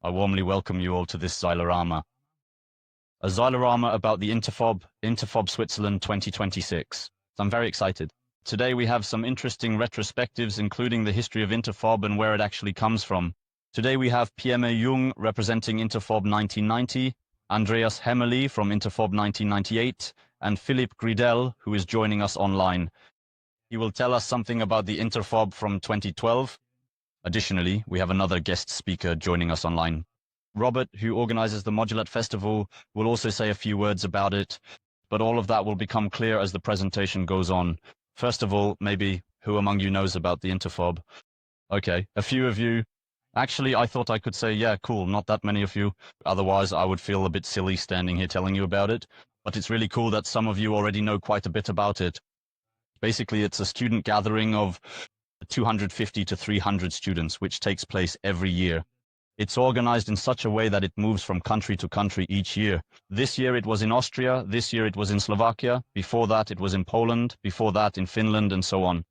I warmly welcome you all to this Xylorama. A Xylorama about the Interfob Switzerland 2026. I'm very excited. Today we have some interesting retrospectives, including the history of Interfob and where it actually comes from. Today we have Pirmin Jung representing Interfob 1990, Andreas Haemmerli from Interfob 1998, and Philipp Grieder, who is joining us online. He will tell us something about the Interfob from 2012. Additionally, we have another guest speaker joining us online. Robert, who organizes the Modular Festival, will also say a few words about it, but all of that will become clear as the presentation goes on. First of all, maybe who among you knows about the Interfob? Okay, a few of you. Actually, I thought I could say, yeah, cool, not that many of you. Otherwise, I would feel a bit silly standing here telling you about it. But it's really cool that some of you already know quite a bit about it. Basically, it's a student gathering of 250 to 300 students, which takes place every year. It's organized in such a way that it moves from country to country each year. This year it was in Austria, this year it was in Slovakia, before that it was in Poland, before that in Finland, and so on.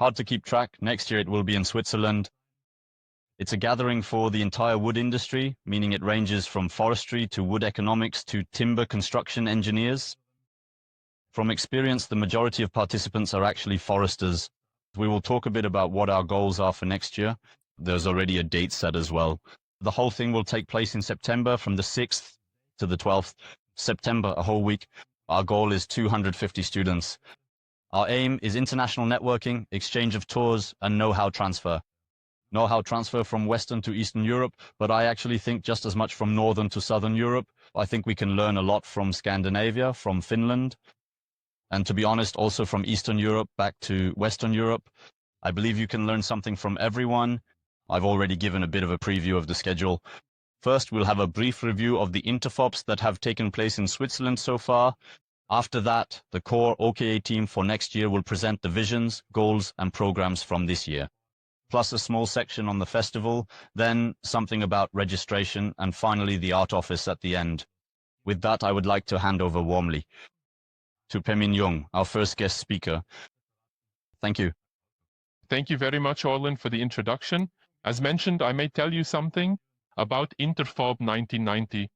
Hard to keep track. Next year it will be in Switzerland. It's a gathering for the entire wood industry, meaning it ranges from forestry to wood economics to timber construction engineers. From experience, the majority of participants are actually foresters. We will talk a bit about what our goals are for next year. There's already a date set as well. The whole thing will take place in September from the 6th to the 12th. September, a whole week. Our goal is 250 students. Our aim is international networking, exchange of tours, and know-how transfer. Know-how transfer from Western to Eastern Europe, but I actually think just as much from Northern to Southern Europe. I think we can learn a lot from Scandinavia, from Finland, and to be honest, also from Eastern Europe back to Western Europe. I believe you can learn something from everyone. I've already given a bit of a preview of the schedule. First, we'll have a brief review of the Interfobs that have taken place in Switzerland so far. After that, the core OKA team for next year will present the visions, goals, and programs from this year, plus a small section on the festival, then something about registration, and finally the art office at the end. With that, I would like to hand over warmly to Pirmin Jung, our first guest speaker. Thank you. Thank you very much, Orlin, for the introduction. As mentioned, I may tell you something about Interfob 1990.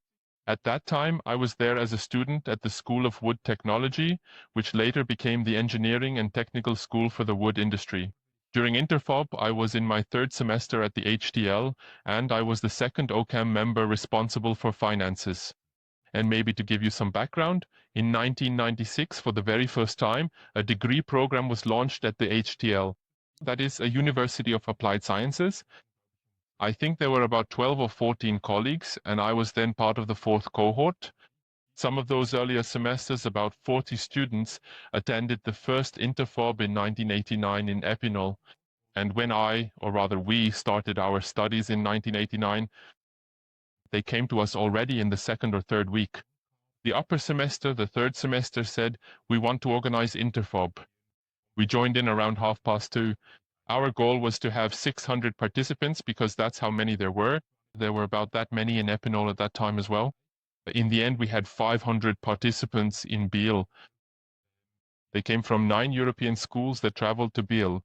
At that time, I was there as a student at the School of Wood Technology, which later became the Engineering and Technical School for the Wood Industry. During Interfob, I was in my third semester at the HTL, and I was the second OCAM member responsible for finances. And maybe to give you some background, in 1996, for the very first time, a degree program was launched at the HTL. That is a University of Applied Sciences. I think there were about 12 or 14 colleagues, and I was then part of the fourth cohort. Some of those earlier semesters, about 40 students, attended the first Interfob in 1989 in Epinal. And when we started our studies in 1989, they came to us already in the second or third week. The upper semester, the third semester, said, we want to organize Interfob. We joined in around 2:30. Our goal was to have 600 participants because that's how many there were. There were about that many in Epinal at that time as well. In the end, we had 500 participants in Biel. They came from 9 European schools that traveled to Biel.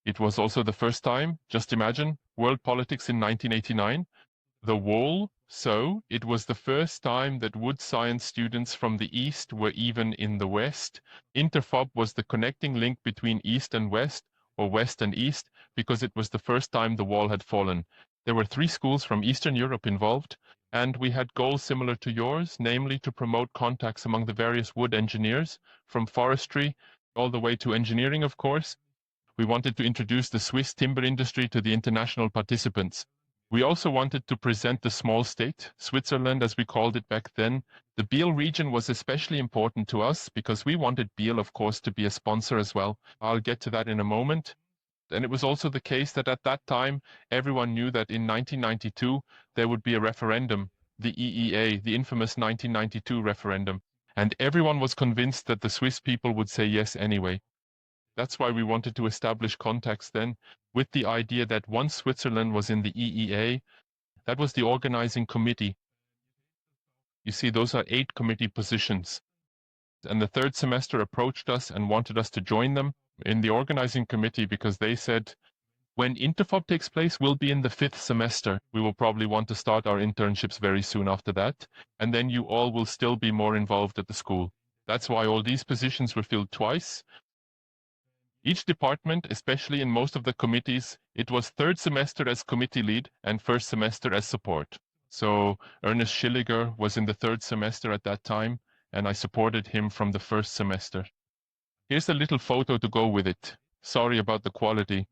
It was also the first time, just imagine, world politics in 1989. The wall, so it was the first time that wood science students from the East were even in the West. Interfob was the connecting link between East and West, or West and East, because it was the first time the wall had fallen. There were 3 schools from Eastern Europe involved, and we had goals similar to yours, namely to promote contacts among the various wood engineers, from forestry all the way to engineering, of course. We wanted to introduce the Swiss timber industry to the international participants. We also wanted to present the small state, Switzerland as we called it back then. The Biel region was especially important to us because we wanted Biel, of course, to be a sponsor as well. I'll get to that in a moment. And it was also the case that at that time, everyone knew that in 1992, there would be a referendum, the EEA, the infamous 1992 referendum. And everyone was convinced that the Swiss people would say yes anyway. That's why we wanted to establish contacts then, with the idea that once Switzerland was in the EEA, that was the organizing committee. You see, those are 8 committee positions. And the third semester approached us and wanted us to join them in the organizing committee because they said, When Interfob takes place, we'll be in the 5th semester. We will probably want to start our internships very soon after that, and then you all will still be more involved at the school. That's why all these positions were filled twice. Each department, especially in most of the committees, it was 3rd semester as committee lead and 1st semester as support. So Ernest Schilliger was in the 3rd semester at that time, and I supported him from the 1st semester. Here's a little photo to go with it. Sorry about the quality.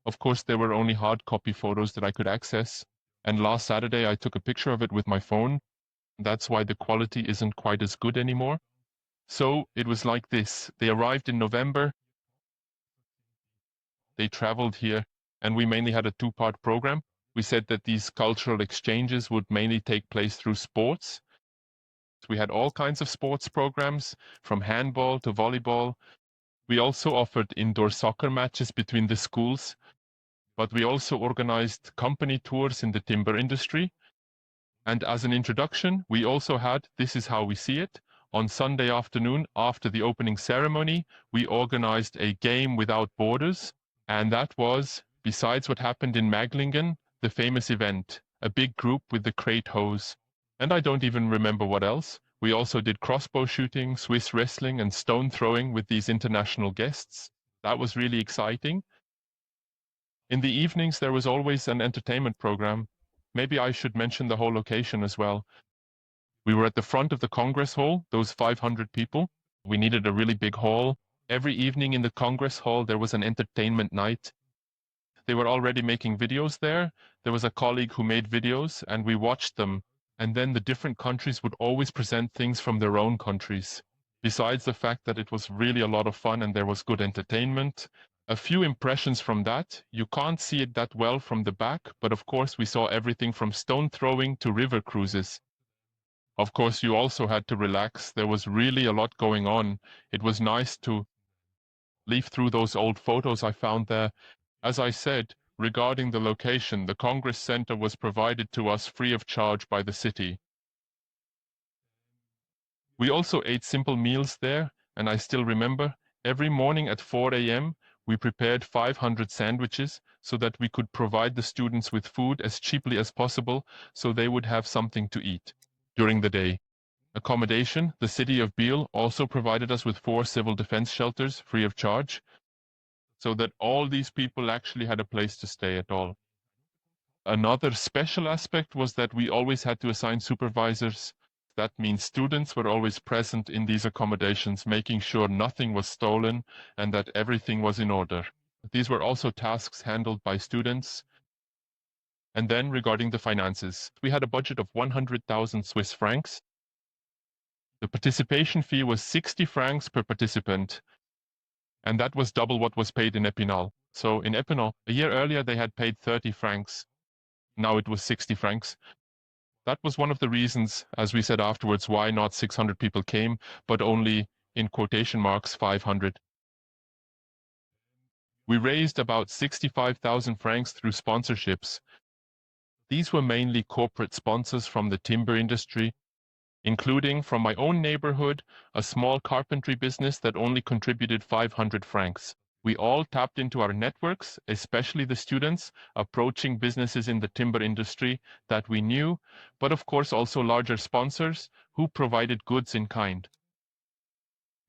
Of course, there were only hard copy photos that I could access, and last Saturday I took a picture of it with my phone. That's why the quality isn't quite as good anymore. So it was like this. They arrived in November. They traveled here, and we mainly had a 2-part program. We said that these cultural exchanges would mainly take place through sports. We had all kinds of sports programs, from handball to volleyball. We also offered indoor soccer matches between the schools, but we also organized company tours in the timber industry. And as an introduction, we also had, this is how we see it, on Sunday afternoon after the opening ceremony, we organized a game without borders. And that was, besides what happened in Maglingen, the famous event, a big group with the crate hose. And I don't even remember what else. We also did crossbow shooting, Swiss wrestling, and stone throwing with these international guests. That was really exciting. In the evenings, there was always an entertainment program. Maybe I should mention the whole location as well. We were at the front of the Congress Hall, those 500 people. We needed a really big hall. Every evening in the Congress Hall, there was an entertainment night. They were already making videos there. There was a colleague who made videos, and we watched them. And then the different countries would always present things from their own countries. Besides the fact that it was really a lot of fun and there was good entertainment. A few impressions from that. You can't see it that well from the back, but of course we saw everything from stone throwing to river cruises. Of course, you also had to relax. There was really a lot going on. It was nice to leaf through those old photos I found there. As I said, regarding the location, the Congress Center was provided to us free of charge by the city. We also ate simple meals there, and I still remember, every morning at 4 a.m., we prepared 500 sandwiches so that we could provide the students with food as cheaply as possible so they would have something to eat during the day. Accommodation, the city of Biel also provided us with 4 civil defense shelters free of charge, so that all these people actually had a place to stay at all. Another special aspect was that we always had to assign supervisors. That means students were always present in these accommodations, making sure nothing was stolen and that everything was in order. These were also tasks handled by students. And then regarding the finances, we had a budget of 100,000 Swiss francs. The participation fee was 60 francs per participant, and that was double what was paid in Epinal. So in Epinal, a year earlier they had paid 30 francs. Now it was 60 francs. That was one of the reasons, as we said afterwards, why not 600 people came, but only, in quotation marks, 500. We raised about 65,000 francs through sponsorships. These were mainly corporate sponsors from the timber industry, including from my own neighborhood, a small carpentry business that only contributed 500 francs. We all tapped into our networks, especially the students, approaching businesses in the timber industry that we knew, but of course also larger sponsors who provided goods in kind.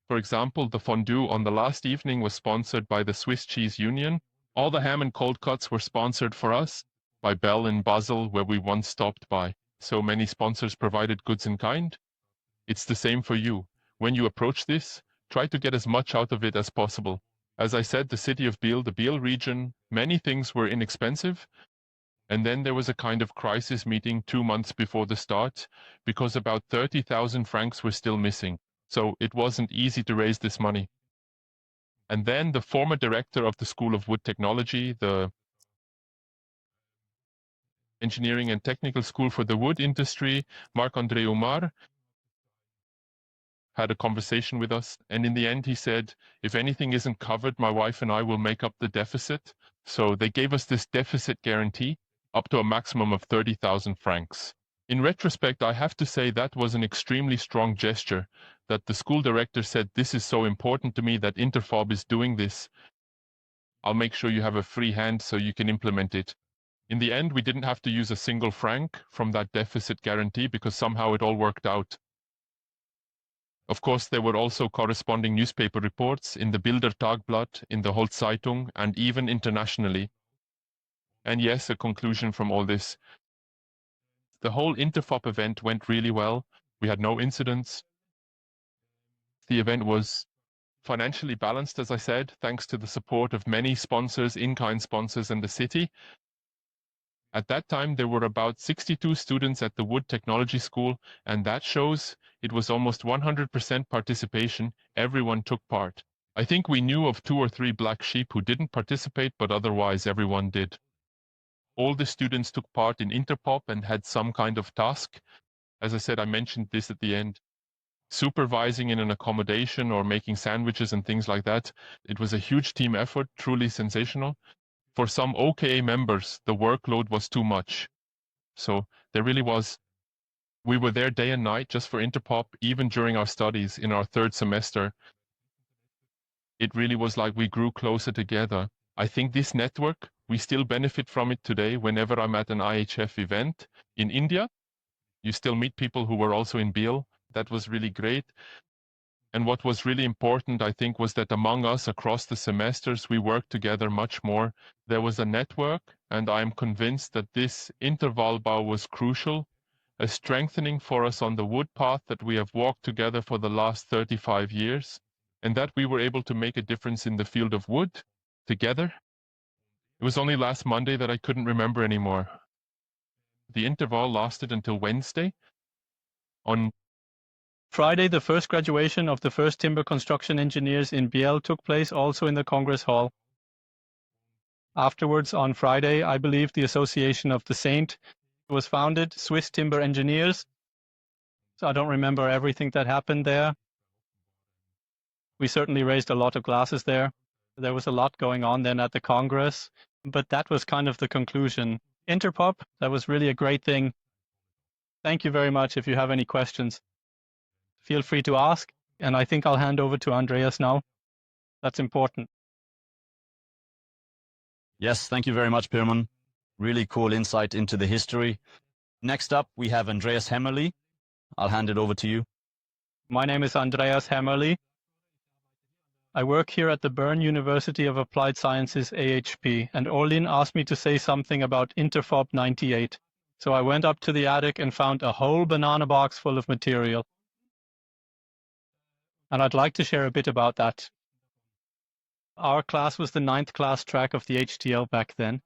For example, the fondue on the last evening was sponsored by the Swiss Cheese Union. All the ham and cold cuts were sponsored for us by Bell in Basel, where we once stopped by. So many sponsors provided goods in kind. It's the same for you. When you approach this, try to get as much out of it as possible. As I said, the city of Biel, the Biel region, many things were inexpensive. And then there was a kind of crisis meeting 2 months before the start, because about 30,000 francs were still missing. So it wasn't easy to raise this money. And then the former director of the School of Wood Technology, the Engineering and Technical School for the Wood Industry, Marc-André Umar, had a conversation with us. And in the end, he said, if anything isn't covered, my wife and I will make up the deficit. So they gave us this deficit guarantee up to a maximum of 30,000 francs. In retrospect, I have to say that was an extremely strong gesture, that the school director said, this is so important to me that Interfob is doing this. I'll make sure you have a free hand so you can implement it. In the end, we didn't have to use a single franc from that deficit guarantee because somehow it all worked out. Of course, there were also corresponding newspaper reports in the Bilder Tagblatt, in the Holzzeitung, and even internationally. And yes, a conclusion from all this. The whole Interfob event went really well. We had no incidents. The event was financially balanced, as I said, thanks to the support of many sponsors, in-kind sponsors, and the city. At that time, there were about 62 students at the Wood Technology School, and that shows it was almost 100% participation. Everyone took part. I think we knew of 2 or 3 black sheep who didn't participate, but otherwise everyone did. All the students took part in Interpop and had some kind of task. As I said, I mentioned this at the end. Supervising in an accommodation or making sandwiches and things like that. It was a huge team effort, truly sensational. For some OKA members, the workload was too much. So there really was. We were there day and night just for Interpop, even during our studies in our 3rd semester. It really was like we grew closer together. I think this network, we still benefit from it today whenever I'm at an IHF event in India. You still meet people who were also in BIL. That was really great. And what was really important, I think, was that among us across the semesters, we worked together much more. There was a network, and I am convinced that this Intervalbau was crucial, a strengthening for us on the wood path that we have walked together for the last 35 years, and that we were able to make a difference in the field of wood together. It was only last Monday that I couldn't remember anymore. The interval lasted until Wednesday. On Friday, the first graduation of the first timber construction engineers in BL took place also in the Congress Hall. Afterwards, on Friday, I believe the Association of the Saint was founded, Swiss Timber Engineers. So I don't remember everything that happened there. We certainly raised a lot of glasses there. There was a lot going on then at the Congress, but that was kind of the conclusion. Interpop, that was really a great thing. Thank you very much. If you have any questions, feel free to ask, and I think I'll hand over to Andreas now. That's important. Yes, thank you very much, Pirmin. Really cool insight into the history. Next up, we have Andreas Haemmerli. I'll hand it over to you. My name is Andreas Haemmerli. I work here at the Bern University of Applied Sciences AHP, and Orlin asked me to say something about Interfob 98. So I went up to the attic and found a whole banana box full of material. And I'd like to share a bit about that. Our class was the 9th class track of the HTL back then.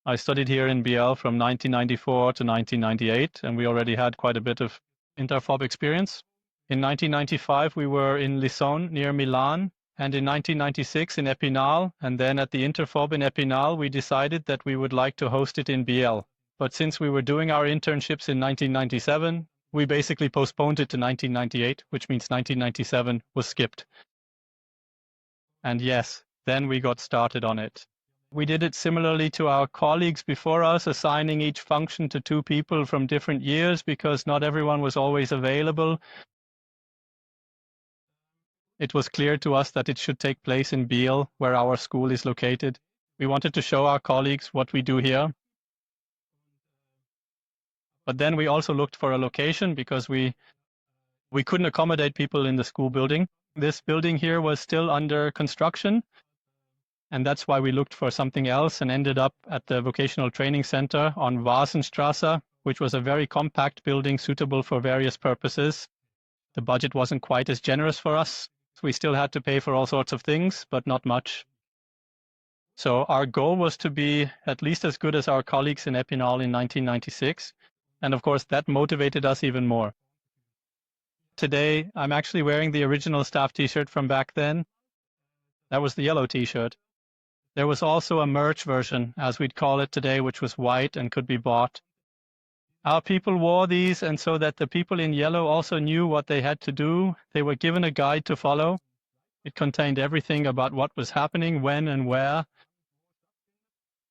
I studied here in BL from 1994 to 1998, and we already had quite a bit of Interfob experience. In 1995, we were in Lissone near Milan, and in 1996 in Epinal, and then at the Interfob in Epinal, we decided that we would like to host it in BL. But since we were doing our internships in 1997, we basically postponed it to 1998, which means 1997 was skipped. And yes, then we got started on it. We did it similarly to our colleagues before us, assigning each function to 2 people from different years because not everyone was always available. It was clear to us that it should take place in Biel, where our school is located. We wanted to show our colleagues what we do here. But then we also looked for a location because we couldn't accommodate people in the school building. This building here was still under construction, and that's why we looked for something else and ended up at the Vocational Training Center on Vasenstrasse, which was a very compact building suitable for various purposes. The budget wasn't quite as generous for us. So we still had to pay for all sorts of things, but not much. So our goal was to be at least as good as our colleagues in Epinal in 1996. And of course, that motivated us even more. Today, I'm actually wearing the original staff t-shirt from back then. That was the yellow t-shirt. There was also a merch version, as we'd call it today, which was white and could be bought. Our people wore these, and so that the people in yellow also knew what they had to do, they were given a guide to follow. It contained everything about what was happening, when and where.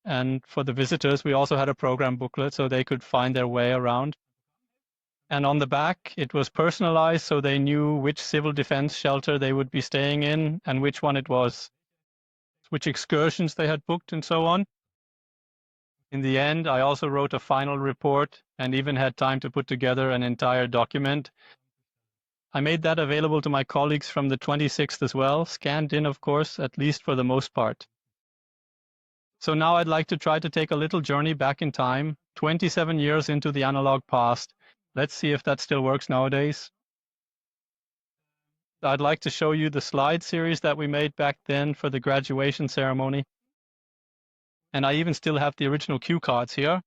And for the visitors, we also had a program booklet so they could find their way around. And on the back, it was personalized so they knew which civil defense shelter they would be staying in and which one it was. which excursions they had booked, and so on. In the end, I also wrote a final report and even had time to put together an entire document. I made that available to my colleagues from the 26th as well, scanned in, of course, at least for the most part. So now I'd like to try to take a little journey back in time, 27 years into the analog past. Let's see if that still works nowadays. I'd like to show you the slide series that we made back then for the graduation ceremony. And I even still have the original cue cards here.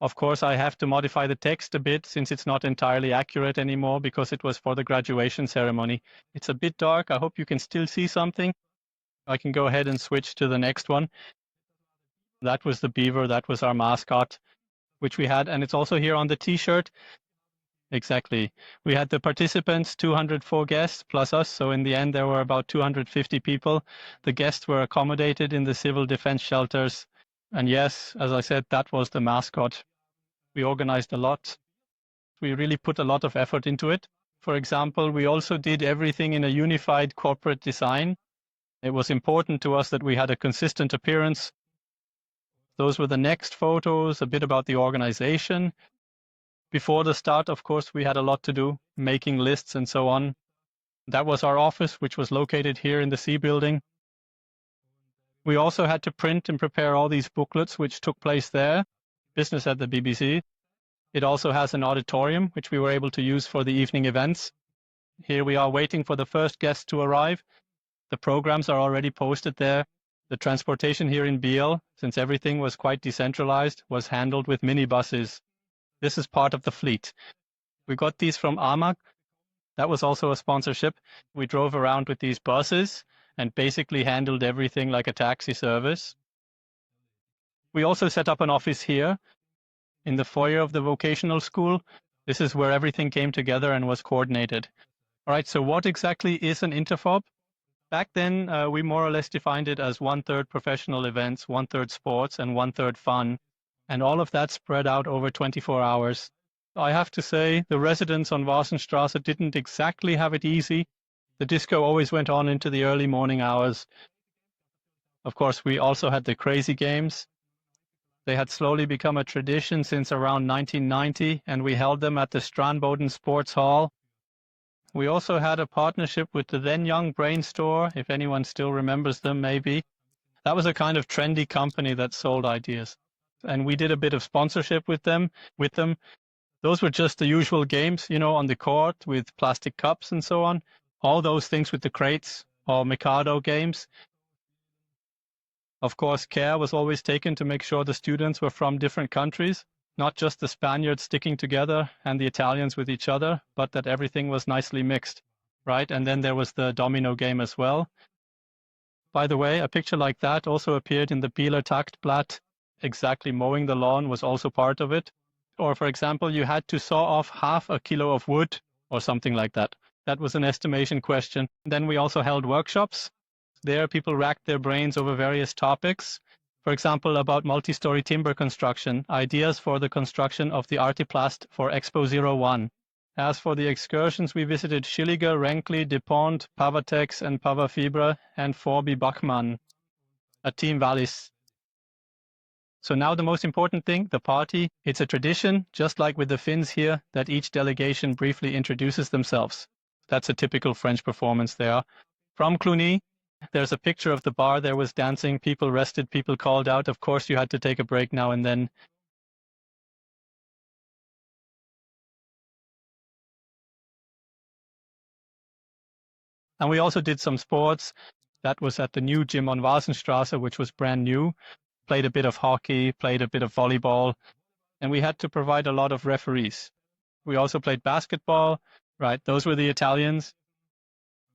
Of course, I have to modify the text a bit since it's not entirely accurate anymore because it was for the graduation ceremony. It's a bit dark. I hope you can still see something. I can go ahead and switch to the next one. That was the beaver. That was our mascot, which we had. And it's also here on the T-shirt. Exactly. We had the participants, 204 guests plus us. So in the end, there were about 250 people. The guests were accommodated in the civil defense shelters. And yes, as I said, that was the mascot. We organized a lot. We really put a lot of effort into it. For example, we also did everything in a unified corporate design. It was important to us that we had a consistent appearance. Those were the next photos, a bit about the organization. Before the start, of course, we had a lot to do, making lists and so on. That was our office, which was located here in the C building. We also had to print and prepare all these booklets, which took place there, business at the BBC. It also has an auditorium, which we were able to use for the evening events. Here we are waiting for the first guests to arrive. The programs are already posted there. The transportation here in Biel, since everything was quite decentralized, was handled with minibuses. This is part of the fleet. We got these from AMAG. That was also a sponsorship. We drove around with these buses and basically handled everything like a taxi service. We also set up an office here in the foyer of the vocational school. This is where everything came together and was coordinated. All right, so what exactly is an Interfob? Back then, we more or less defined it as 1/3 professional events, 1/3 sports, and 1/3 fun. And all of that spread out over 24 hours. I have to say, the residents on Wassenstrasse didn't exactly have it easy. The disco always went on into the early morning hours. Of course, we also had the crazy games. They had slowly become a tradition since around 1990, and we held them at the Strandboden Sports Hall. We also had a partnership with the then Jung Brain Store, if anyone still remembers them, maybe. That was a kind of trendy company that sold ideas. And we did a bit of sponsorship with them. Those were just the usual games, on the court with plastic cups and so on. All those things with the crates or Mikado games. Of course, care was always taken to make sure the students were from different countries, not just the Spaniards sticking together and the Italians with each other, but that everything was nicely mixed, right? And then there was the domino game as well. By the way, a picture like that also appeared in the Bieler Taktblatt. Exactly, mowing the lawn was also part of it. Or, for example, you had to saw off 1/2 kilo of wood or something like that. That was an estimation question. Then we also held workshops. There, people racked their brains over various topics. For example, about multi-story timber construction, ideas for the construction of the Artiplast for Expo 01. As for the excursions, we visited Schilliger, Renkli, DuPont, Pavatex, and Pavafibre, and Forby Bachmann, a Team Wallis. So now the most important thing, the party. It's a tradition, just like with the Finns here, that each delegation briefly introduces themselves. That's a typical French performance there. From Cluny, there's a picture of the bar. There was dancing, people rested, people called out. Of course, you had to take a break now and then. And we also did some sports. That was at the new gym on Wassenstrasse, which was brand new. Played a bit of hockey, played a bit of volleyball, and we had to provide a lot of referees. We also played basketball, right? Those were the Italians.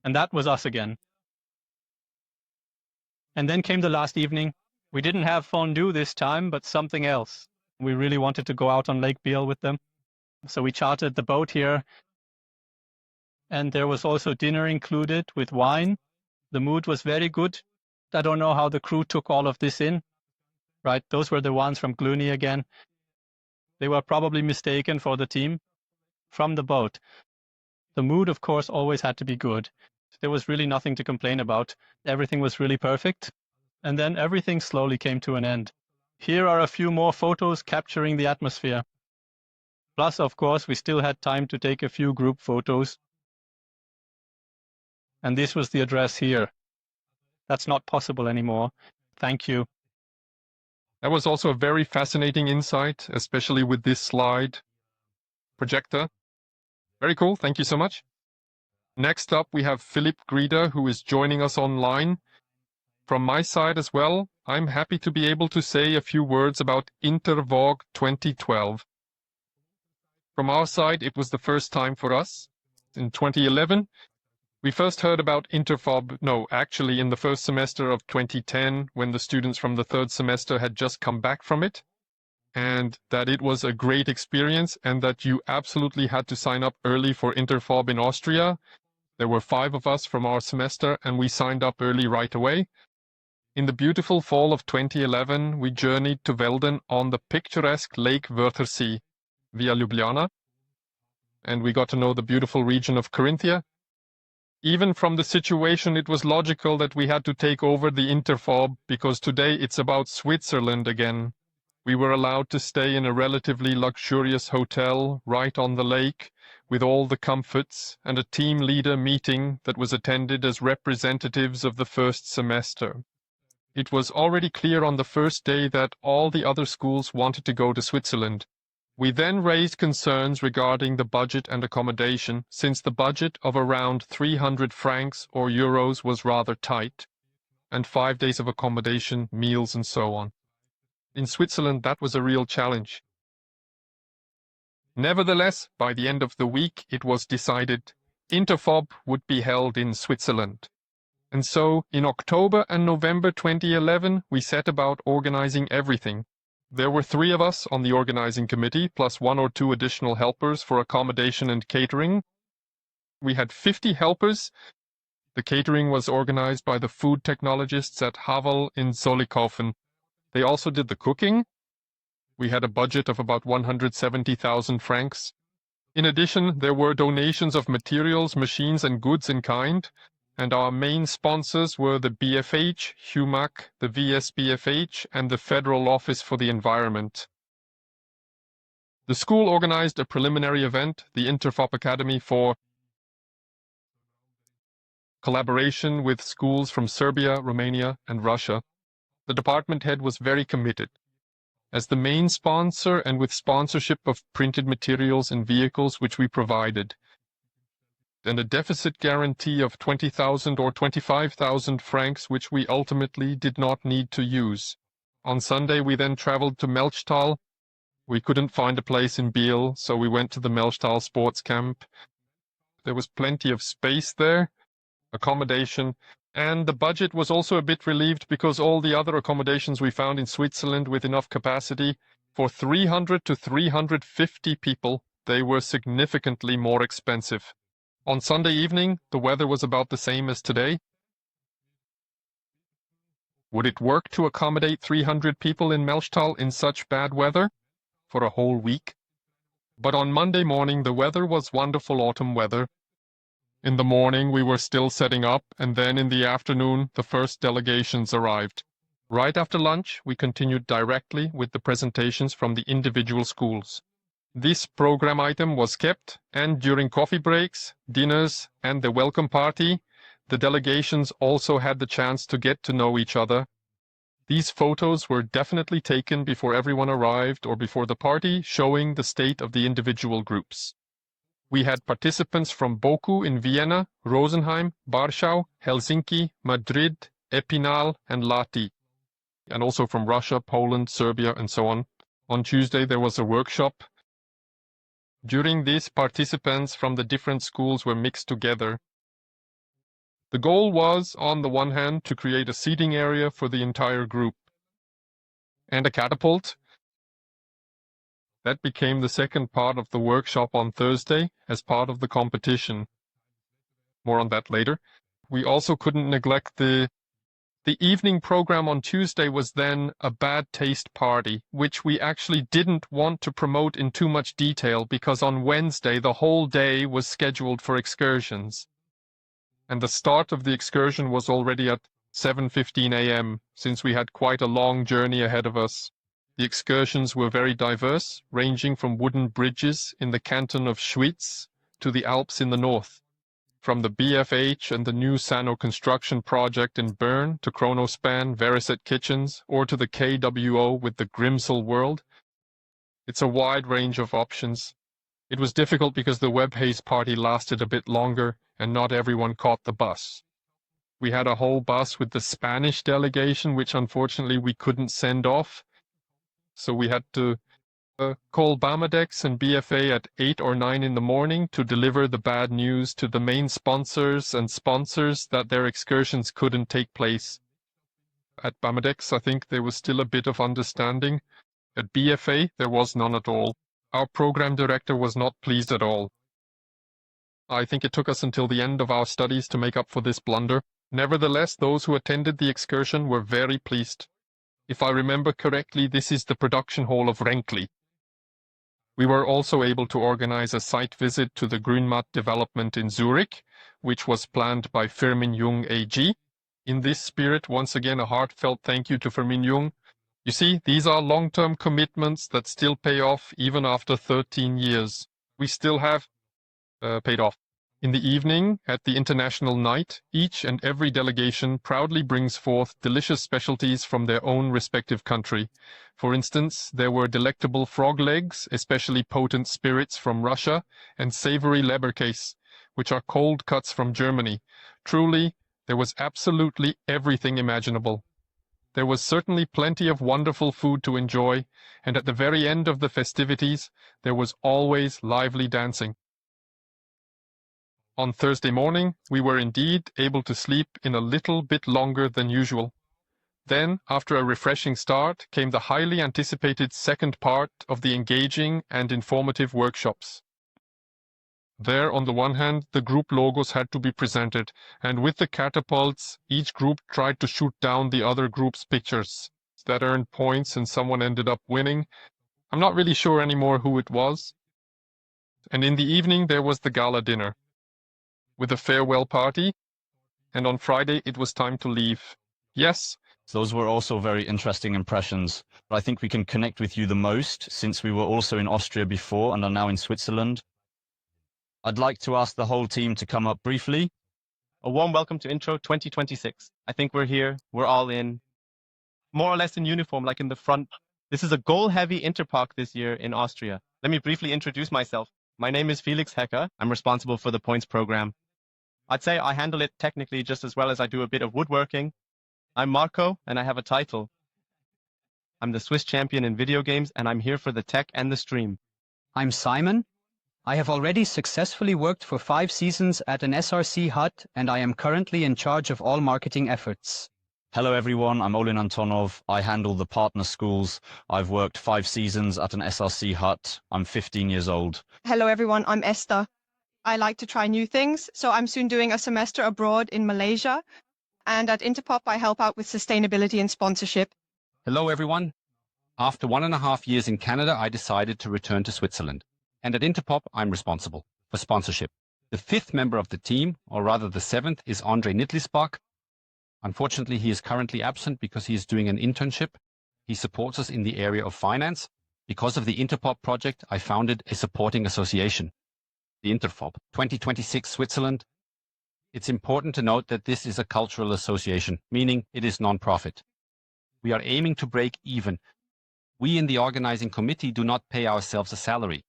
And that was us again. And then came the last evening. We didn't have fondue this time, but something else. We really wanted to go out on Lake Biel with them. So we chartered the boat here. And there was also dinner included with wine. The mood was very good. I don't know how the crew took all of this in. Right, those were the ones from Cluny again. They were probably mistaken for the team. From the boat. The mood, of course, always had to be good. There was really nothing to complain about. Everything was really perfect. And then everything slowly came to an end. Here are a few more photos capturing the atmosphere. Plus, of course, we still had time to take a few group photos. And this was the address here. That's not possible anymore. Thank you. That was also a very fascinating insight, especially with this slide projector. Very cool. Thank you so much. Next up, we have Philipp Grieder, who is joining us online. From my side as well, I'm happy to be able to say a few words about Intervogue 2012. From our side, it was the first time for us. In 2011, we first heard about Interfob, actually in the first semester of 2010, when the students from the third semester had just come back from it, and that it was a great experience and that you absolutely had to sign up early for Interfob in Austria. There were 5 of us from our semester, and we signed up early right away. In the beautiful fall of 2011, we journeyed to Velden on the picturesque Lake Wörthersee via Ljubljana, and we got to know the beautiful region of Carinthia. Even from the situation, it was logical that we had to take over the Interfob, because today it's about Switzerland again. We were allowed to stay in a relatively luxurious hotel right on the lake, with all the comforts, and a team leader meeting that was attended as representatives of the first semester. It was already clear on the first day that all the other schools wanted to go to Switzerland. We then raised concerns regarding the budget and accommodation, since the budget of around 300 francs or euros was rather tight, and 5 days of accommodation, meals, and so on. In Switzerland, that was a real challenge. Nevertheless, by the end of the week, it was decided Interfob would be held in Switzerland. And so, in October and November 2011, we set about organizing everything. There were 3 of us on the organizing committee, plus 1 or 2 additional helpers for accommodation and catering. We had 50 helpers. The catering was organized by the food technologists at Havel in Zollikofen. They also did the cooking. We had a budget of about 170,000 francs. In addition, there were donations of materials, machines, and goods in kind. And our main sponsors were the BFH, HUMAC, the VSBFH, and the Federal Office for the Environment. The school organized a preliminary event, the Interfob Academy, for collaboration with schools from Serbia, Romania, and Russia. The department head was very committed. As the main sponsor and with sponsorship of printed materials and vehicles which we provided, and a deficit guarantee of 20,000 or 25,000 francs, which we ultimately did not need to use. On Sunday, we then traveled to Melchtal. We couldn't find a place in Biel, so we went to the Melchtal sports camp. There was plenty of space there, accommodation, and the budget was also a bit relieved because all the other accommodations we found in Switzerland with enough capacity for 300 to 350 people, they were significantly more expensive. On Sunday evening, the weather was about the same as today. Would it work to accommodate 300 people in Melchtal in such bad weather for a whole week? But on Monday morning, the weather was wonderful autumn weather. In the morning, we were still setting up, and then in the afternoon, the first delegations arrived. Right after lunch, we continued directly with the presentations from the individual schools. This program item was kept, and during coffee breaks, dinners, and the welcome party, the delegations also had the chance to get to know each other. These photos were definitely taken before everyone arrived or before the party, showing the state of the individual groups. We had participants from Boku in Vienna, Rosenheim, Warschau, Helsinki, Madrid, Epinal, and Lati, and also from Russia, Poland, Serbia, and so on. On Tuesday, there was a workshop. During this, participants from the different schools were mixed together. The goal was, on the one hand, to create a seating area for the entire group, and a catapult. That became the second part of the workshop on Thursday as part of the competition. More on that later. We also couldn't neglect the evening program on Tuesday was then a bad taste party, which we actually didn't want to promote in too much detail because on Wednesday the whole day was scheduled for excursions. and the start of the excursion was already at 7:15 a.m., since we had quite a long journey ahead of us. The excursions were very diverse, ranging from wooden bridges in the canton of Schwyz to the Alps in the north, from the BFH and the new Sano construction project in Bern to Chronospan, Veriset Kitchens, or to the KWO with the Grimsel World. It's a wide range of options. It was difficult because the Web Haze party lasted a bit longer and not everyone caught the bus. We had a whole bus with the Spanish delegation, which unfortunately we couldn't send off. So we had to call Bamadex and BFA at 8 or 9 in the morning to deliver the bad news to the main sponsors and sponsors that their excursions couldn't take place. At Bamadex, I think there was still a bit of understanding. At BFA, there was none at all. Our program director was not pleased at all. I think it took us until the end of our studies to make up for this blunder. Nevertheless, those who attended the excursion were very pleased. If I remember correctly, this is the production hall of Renkli. We were also able to organize a site visit to the Grünmatt development in Zurich, which was planned by Pirmin Jung AG. In this spirit, once again, a heartfelt thank you to Pirmin Jung. You see, these are long-term commitments that still pay off even after 13 years. We still have paid off. In the evening, at the International Night, each and every delegation proudly brings forth delicious specialties from their own respective country. For instance, there were delectable frog legs, especially potent spirits from Russia, and savory leberkäse, which are cold cuts from Germany. Truly, there was absolutely everything imaginable. There was certainly plenty of wonderful food to enjoy, and at the very end of the festivities, there was always lively dancing. On Thursday morning, we were indeed able to sleep in a little bit longer than usual. Then, after a refreshing start, came the highly anticipated second part of the engaging and informative workshops. There, on the one hand, the group logos had to be presented, and with the catapults, each group tried to shoot down the other group's pictures. That earned points and someone ended up winning. I'm not really sure anymore who it was. And in the evening, there was the gala dinner, with a farewell party, and on Friday it was time to leave. Yes. Those were also very interesting impressions, but I think we can connect with you the most since we were also in Austria before and are now in Switzerland. I'd like to ask the whole team to come up briefly. A warm welcome to Intro 2026. I think we're here, we're all in, more or less in uniform, like in the front. This is a goal-heavy Interpark this year in Austria. Let me briefly introduce myself. My name is Felix Hecker. I'm responsible for the points program. I'd say I handle it technically just as well as I do a bit of woodworking. I'm Marco, and I have a title. I'm the Swiss champion in video games, and I'm here for the tech and the stream. I'm Simon. I have already successfully worked for 5 seasons at an SRC hut, and I am currently in charge of all marketing efforts. Hello everyone, I'm Olin Antonov. I handle the partner schools. I've worked 5 seasons at an SRC hut. I'm 15 years old. Hello everyone, I'm Esther. I like to try new things, so I'm soon doing a semester abroad in Malaysia. And at Interpop, I help out with sustainability and sponsorship. Hello everyone. After 1.5 years in Canada, I decided to return to Switzerland. And at Interpop, I'm responsible for sponsorship. The 5th member of the team, or rather the 7th, is Andre Nitlisbach. Unfortunately, he is currently absent because he is doing an internship. He supports us in the area of finance. Because of the Interpop project, I founded a supporting association, the Interfob 2026 Switzerland. It's important to note that this is a cultural association, meaning it is non-profit. We are aiming to break even. We in the organizing committee do not pay ourselves a salary.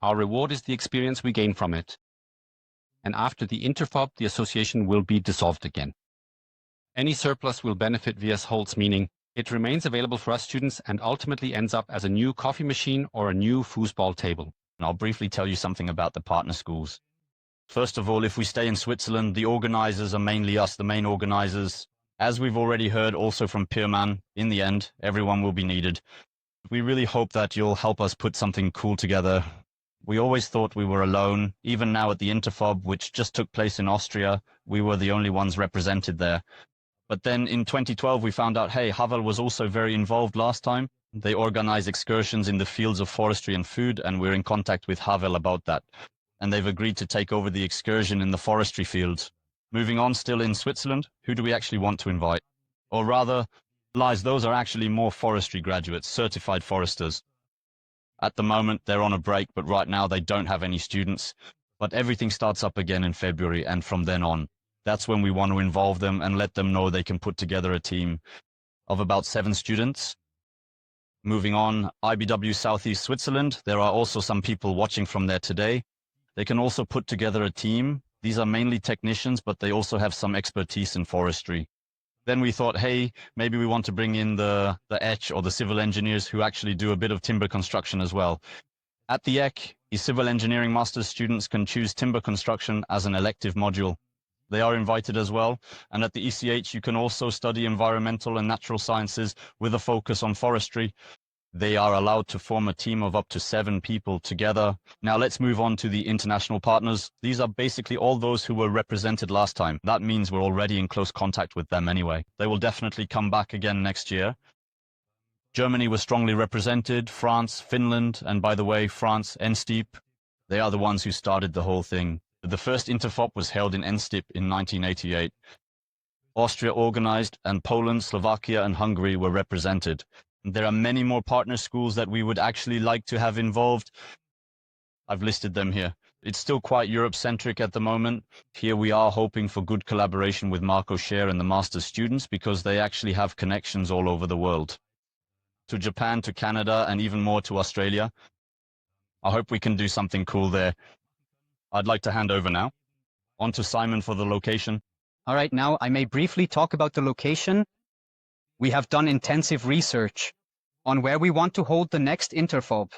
Our reward is the experience we gain from it. And after the Interfob, the association will be dissolved again. Any surplus will benefit VS Holz, meaning it remains available for us students and ultimately ends up as a new coffee machine or a new foosball table. And I'll briefly tell you something about the partner schools. First of all, if we stay in Switzerland, the organizers are mainly us, the main organizers. As we've already heard also from Pirmin, in the end, everyone will be needed. We really hope that you'll help us put something cool together. We always thought we were alone. Even now at the Interfob, which just took place in Austria, we were the only ones represented there. But then in 2012, we found out, hey, Havel was also very involved last time. They organize excursions in the fields of forestry and food, and we're in contact with Havel about that. And they've agreed to take over the excursion in the forestry fields. Moving on, still in Switzerland, who do we actually want to invite? Or rather, lies, those are actually more forestry graduates, certified foresters. At the moment, they're on a break, but right now they don't have any students. But everything starts up again in February, and from then on, that's when we want to involve them and let them know they can put together a team of about 7 students. Moving on, IBW Southeast Switzerland, there are also some people watching from there today. They can also put together a team. These are mainly technicians, but they also have some expertise in forestry. Then we thought, hey, maybe we want to bring in the ECH or the civil engineers who actually do a bit of timber construction as well. At the ECH, the civil engineering master's students can choose timber construction as an elective module. They are invited as well. And at the ECH, you can also study environmental and natural sciences with a focus on forestry. They are allowed to form a team of up to 7 people together. Now let's move on to the international partners. These are basically all those who were represented last time. That means we're already in close contact with them anyway. They will definitely come back again next year. Germany was strongly represented, France, Finland, and by the way, France, Enstip. They are the ones who started the whole thing. The first Interfob was held in Enstip in 1988. Austria organized, and Poland, Slovakia, and Hungary were represented. There are many more partner schools that we would actually like to have involved. I've listed them here. It's still quite Europe-centric at the moment. Here we are hoping for good collaboration with Marco Scher and the master's students because they actually have connections all over the world. To Japan, to Canada, and even more to Australia. I hope we can do something cool there. I'd like to hand over now. On to Simon for the location. All right, now I may briefly talk about the location. We have done intensive research on where we want to hold the next Interfob.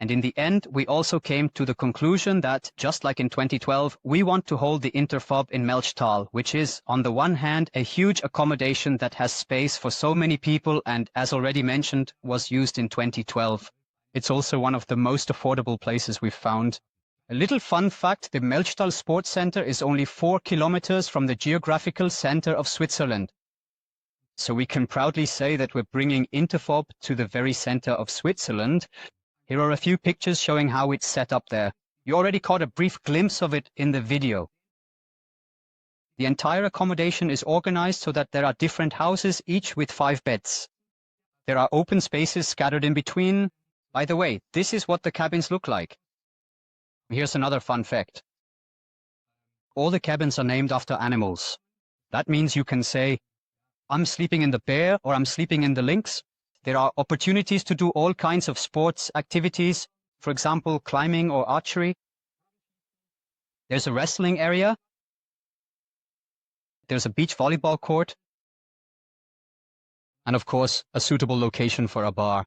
And in the end, we also came to the conclusion that, just like in 2012, we want to hold the Interfob in Melchtal, which is, on the one hand, a huge accommodation that has space for so many people and, as already mentioned, was used in 2012. It's also one of the most affordable places we've found. A little fun fact, the Melchtal Sports Center is only 4 kilometers from the geographical center of Switzerland. So we can proudly say that we're bringing Interfob to the very center of Switzerland. Here are a few pictures showing how it's set up there. You already caught a brief glimpse of it in the video. The entire accommodation is organized so that there are different houses, each with 5 beds. There are open spaces scattered in between. By the way, this is what the cabins look like. Here's another fun fact. All the cabins are named after animals. That means you can say, I'm sleeping in the bear or I'm sleeping in the lynx. There are opportunities to do all kinds of sports activities, for example, climbing or archery. There's a wrestling area. There's a beach volleyball court. And of course, a suitable location for a bar.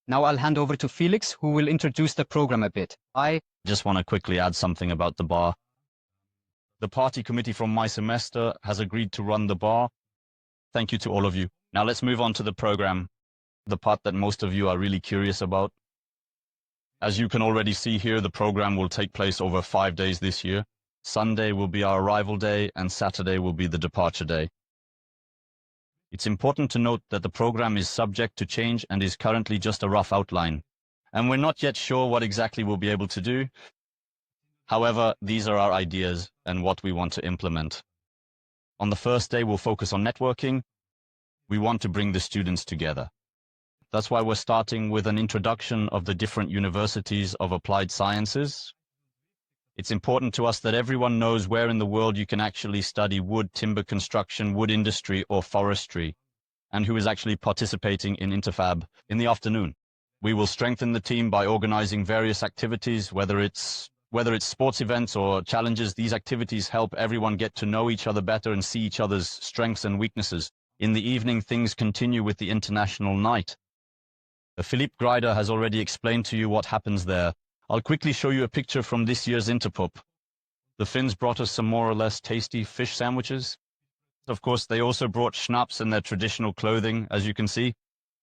Now I'll hand over to Felix, who will introduce the program a bit. I just want to quickly add something about the bar. The party committee from my semester has agreed to run the bar. Thank you to all of you. Now let's move on to the program, the part that most of you are really curious about. As you can already see here, the program will take place over 5 days this year. Sunday will be our arrival day and Saturday will be the departure day. It's important to note that the program is subject to change and is currently just a rough outline. And we're not yet sure what exactly we'll be able to do. However, these are our ideas and what we want to implement. On the first day, we'll focus on networking. We want to bring the students together. That's why we're starting with an introduction of the different universities of applied sciences. It's important to us that everyone knows where in the world you can actually study wood, timber construction, wood industry, or forestry, and who is actually participating in Interfab in the afternoon. We will strengthen the team by organizing various activities, whether it's sports events or challenges. These activities help everyone get to know each other better and see each other's strengths and weaknesses. In the evening, things continue with the international night. Philipp Grieder has already explained to you what happens there. I'll quickly show you a picture from this year's Interpop. The Finns brought us some more or less tasty fish sandwiches. Of course, they also brought schnapps and their traditional clothing, as you can see.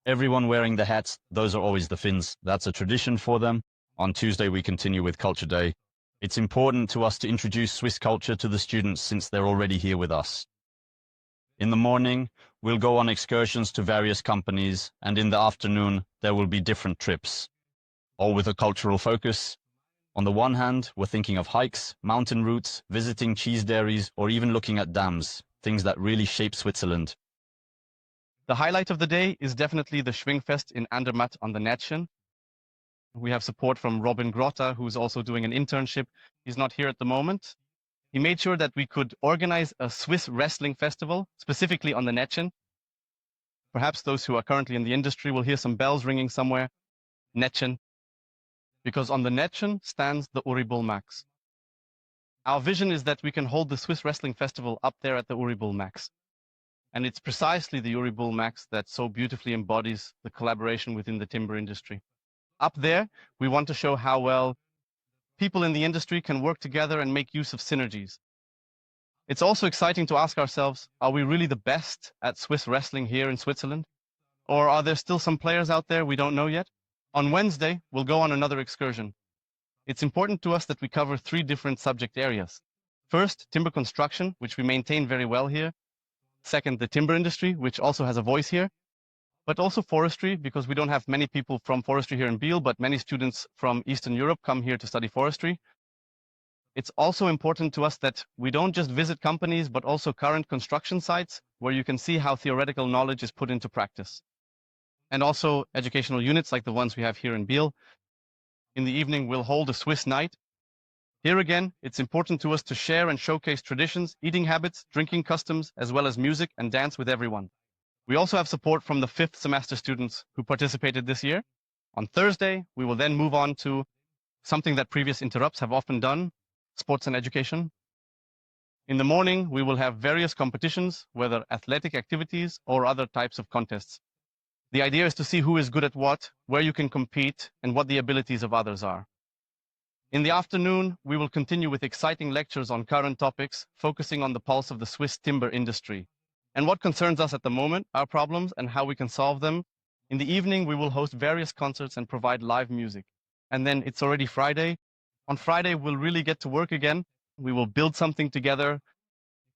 Everyone wearing the hats, those are always the Finns. That's a tradition for them. On Tuesday, we continue with Culture Day. It's important to us to introduce Swiss culture to the students since they're already here with us. In the morning, we'll go on excursions to various companies, and in the afternoon, there will be different trips, all with a cultural focus. On the one hand, we're thinking of hikes, mountain routes, visiting cheese dairies, or even looking at dams, things that really shape Switzerland. The highlight of the day is definitely the Schwingfest in Andermatt on the Netschen. We have support from Robin Grotta, who's also doing an internship. He's not here at the moment. He made sure that we could organize a Swiss wrestling festival, specifically on the Netschen. Perhaps those who are currently in the industry will hear some bells ringing somewhere. Netschen. Because on the Netschen stands the Uri Max. Our vision is that we can hold the Swiss Wrestling Festival up there at the Uri Max. And it's precisely the Uri Max that so beautifully embodies the collaboration within the timber industry. Up there, we want to show how well people in the industry can work together and make use of synergies. It's also exciting to ask ourselves, are we really the best at Swiss wrestling here in Switzerland? Or are there still some players out there we don't know yet? On Wednesday, we'll go on another excursion. It's important to us that we cover 3 different subject areas. First, timber construction, which we maintain very well here. Second, the timber industry, which also has a voice here. But also forestry, because we don't have many people from forestry here in Biel, but many students from Eastern Europe come here to study forestry. It's also important to us that we don't just visit companies, but also current construction sites where you can see how theoretical knowledge is put into practice. And also educational units like the ones we have here in Biel. In the evening, we'll hold a Swiss night. Here again, it's important to us to share and showcase traditions, eating habits, drinking customs, as well as music and dance with everyone. We also have support from the 5th semester students who participated this year. On Thursday, we will then move on to something that previous interrupts have often done, sports and education. In the morning, we will have various competitions, whether athletic activities or other types of contests. The idea is to see who is good at what, where you can compete, and what the abilities of others are. In the afternoon, we will continue with exciting lectures on current topics, focusing on the pulse of the Swiss timber industry and what concerns us at the moment, our problems, and how we can solve them. In the evening, we will host various concerts and provide live music. And then it's already Friday. On Friday, we'll really get to work again. We will build something together,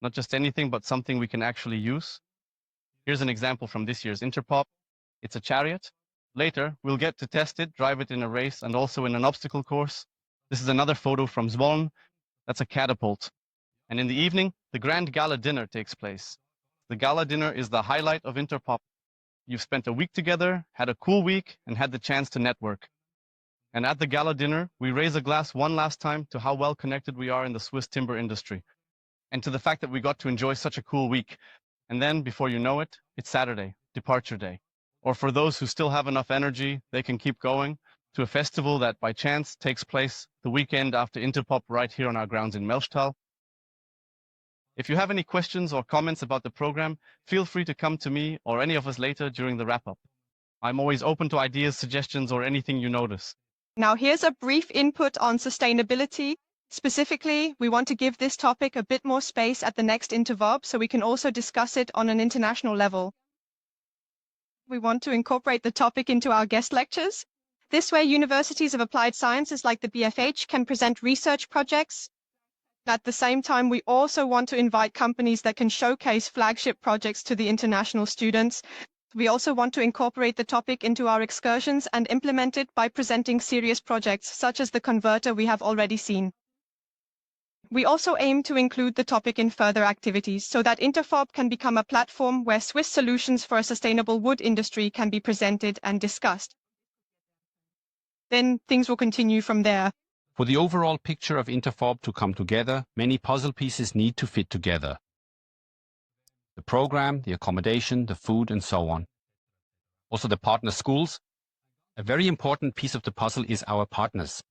not just anything, but something we can actually use. Here's an example from this year's Interpop. It's a chariot. Later, we'll get to test it, drive it in a race, and also in an obstacle course. This is another photo from Zwolle. That's a catapult. And in the evening, the grand gala dinner takes place. The gala dinner is the highlight of Interpop. You've spent a week together, had a cool week, and had the chance to network. And at the gala dinner, we raise a glass one last time to how well connected we are in the Swiss timber industry, and to the fact that we got to enjoy such a cool week. And then, before you know it, it's Saturday, departure day. Or for those who still have enough energy, they can keep going to a festival that by chance takes place the weekend after Interpop right here on our grounds in Melchtal. If you have any questions or comments about the program, feel free to come to me or any of us later during the wrap-up. I'm always open to ideas, suggestions, or anything you notice. Now here's a brief input on sustainability. Specifically, we want to give this topic a bit more space at the next Interfob so we can also discuss it on an international level. We want to incorporate the topic into our guest lectures. This way, universities of applied sciences like the BFH can present research projects. At the same time, we also want to invite companies that can showcase flagship projects to the international students. We also want to incorporate the topic into our excursions and implement it by presenting serious projects, such as the converter we have already seen. We also aim to include the topic in further activities so that Interfob can become a platform where Swiss solutions for a sustainable wood industry can be presented and discussed. Then things will continue from there. For the overall picture of Interfob to come together, many puzzle pieces need to fit together. The program, the accommodation, the food, and so on. Also the partner schools. A very important piece of the puzzle is our partners.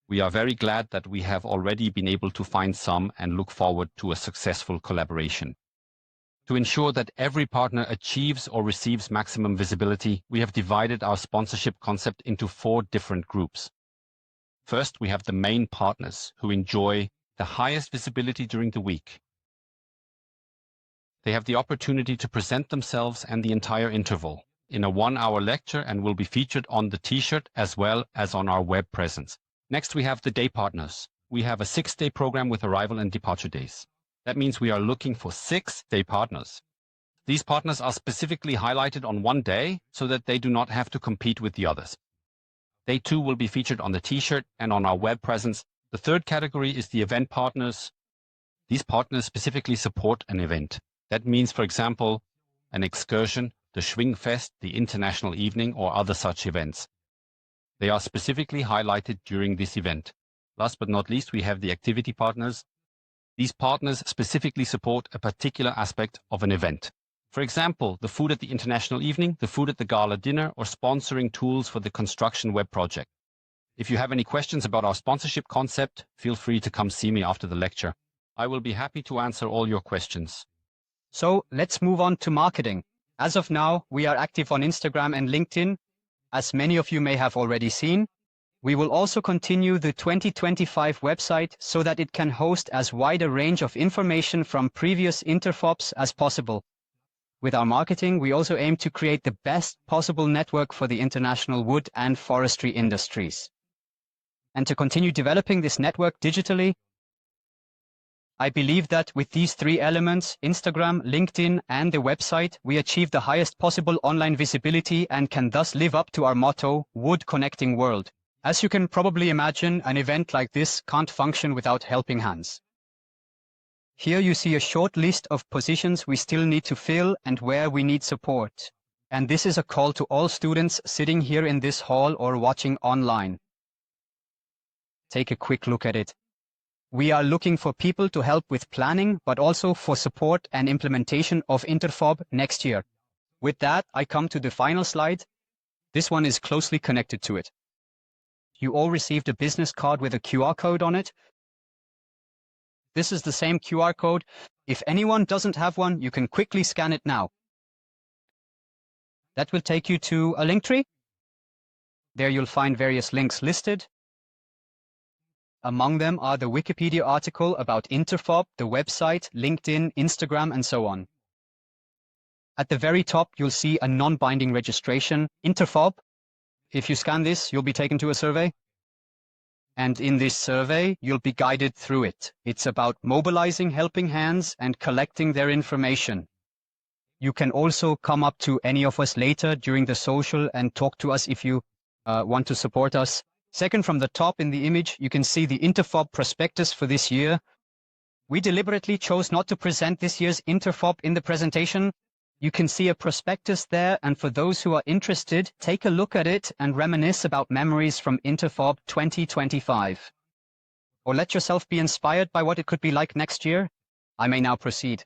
We are very glad that we have already been able to find some and look forward to a successful collaboration. To ensure that every partner achieves or receives maximum visibility, we have divided our sponsorship concept into 4 different groups. First, we have the main partners who enjoy the highest visibility during the week. They have the opportunity to present themselves and the entire interval in a 1-hour lecture and will be featured on the t-shirt as well as on our web presence. Next, we have the day partners. We have a 6-day program with arrival and departure days. That means we are looking for 6 day partners. These partners are specifically highlighted on one day so that they do not have to compete with the others. They too will be featured on the t-shirt and on our web presence. The third category is the event partners. These partners specifically support an event. That means, for example, an excursion, the Schwingfest, the International Evening, or other such events. They are specifically highlighted during this event. Last but not least, we have the activity partners. These partners specifically support a particular aspect of an event. For example, the food at the International Evening, the food at the gala dinner, or sponsoring tools for the construction web project. If you have any questions about our sponsorship concept, feel free to come see me after the lecture. I will be happy to answer all your questions. So let's move on to marketing. As of now, we are active on Instagram and LinkedIn, as many of you may have already seen. We will also continue the 2025 website so that it can host as wide a range of information from previous Interfobs as possible. With our marketing, we also aim to create the best possible network for the international wood and forestry industries. And to continue developing this network digitally, I believe that with these three elements, Instagram, LinkedIn, and the website, we achieve the highest possible online visibility and can thus live up to our motto, Wood Connecting World. As you can probably imagine, an event like this can't function without helping hands. Here you see a short list of positions we still need to fill and where we need support. And this is a call to all students sitting here in this hall or watching online. Take a quick look at it. We are looking for people to help with planning, but also for support and implementation of Interfob next year. With that, I come to the final slide. This one is closely connected to it. You all received a business card with a QR code on it. This is the same QR code. If anyone doesn't have one, you can quickly scan it now. That will take you to a link tree. There you'll find various links listed. Among them are the Wikipedia article about Interfob, the website, LinkedIn, Instagram, and so on. At the very top, you'll see a non-binding registration, Interfob. If you scan this, you'll be taken to a survey. And in this survey, you'll be guided through it. It's about mobilizing helping hands and collecting their information. You can also come up to any of us later during the social and talk to us if you want to support us. Second, from the top in the image, you can see the Interfob prospectus for this year. We deliberately chose not to present this year's Interfob in the presentation. You can see a prospectus there, and for those who are interested, take a look at it and reminisce about memories from Interfob 2025. Or let yourself be inspired by what it could be like next year. I may now proceed.